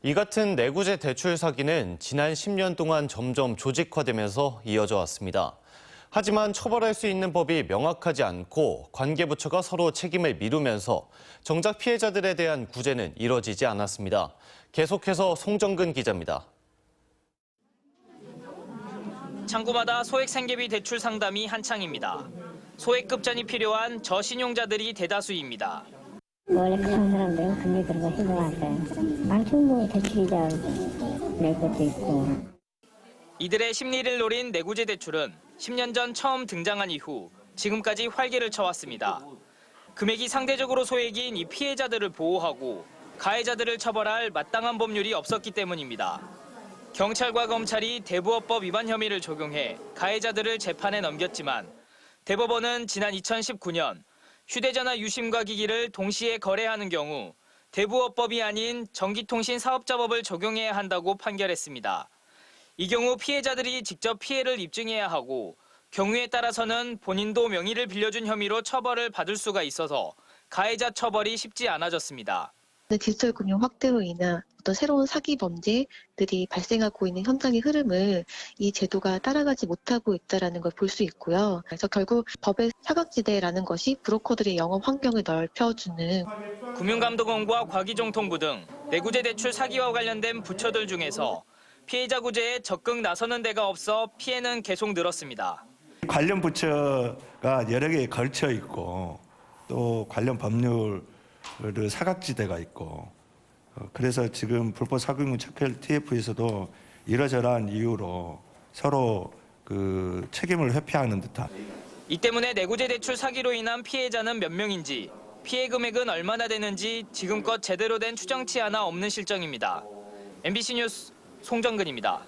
이 같은 내구재 대출 사기는 지난 10년 동안 점점 조직화되면서 이어져 왔습니다. 하지만 처벌할 수 있는 법이 명확하지 않고 관계부처가 서로 책임을 미루면서 정작 피해자들에 대한 구제는 이뤄지지 않았습니다. 계속해서 송정근 기자입니다. 창구마다 소액 생계비 대출 상담이 한창입니다. 소액급전이 필요한 저신용자들이 대다수입니다. 원래 그런 사람들은 금리 그런 거 신청하세요. 많죠. 대출이자 낼 것도 있고. 이들의 심리를 노린 내구재 대출은 10년 전 처음 등장한 이후 지금까지 활개를 쳐왔습니다. 금액이 상대적으로 소액인 이 피해자들을 보호하고 가해자들을 처벌할 마땅한 법률이 없었기 때문입니다. 경찰과 검찰이 대부업법 위반 혐의를 적용해 가해자들을 재판에 넘겼지만 대법원은 지난 2019년 휴대전화 유심과 기기를 동시에 거래하는 경우 대부업법이 아닌 전기통신사업자법을 적용해야 한다고 판결했습니다. 이 경우 피해자들이 직접 피해를 입증해야 하고 경우에 따라서는 본인도 명의를 빌려준 혐의로 처벌을 받을 수가 있어서 가해자 처벌이 쉽지 않아졌습니다. 디지털 금융 확대로 인한 어떤 새로운 사기 범죄들이 발생하고 있는 현장의 흐름을 이 제도가 따라가지 못하고 있다는 걸 볼 수 있고요. 그래서 결국 법의 사각지대라는 것이 브로커들의 영업 환경을 넓혀주는 금융감독원과 과기정통부 등 내구재 대출 사기와 관련된 부처들 중에서 피해자 구제에 적극 나서는 데가 없어 피해는 계속 늘었습니다. 관련 부처가 여러 개에 걸쳐 있고 또 관련 법률 사각지대가 있고 그래서 지금 불법 사기금융 척결 TF에서도 이러저러한 이유로 서로 그 책임을 회피하는 듯한. 이 때문에 내구재 대출 사기로 인한 피해자는 몇 명인지 피해 금액은 얼마나 되는지 지금껏 제대로 된 추정치 하나 없는 실정입니다. MBC 뉴스 송정근입니다.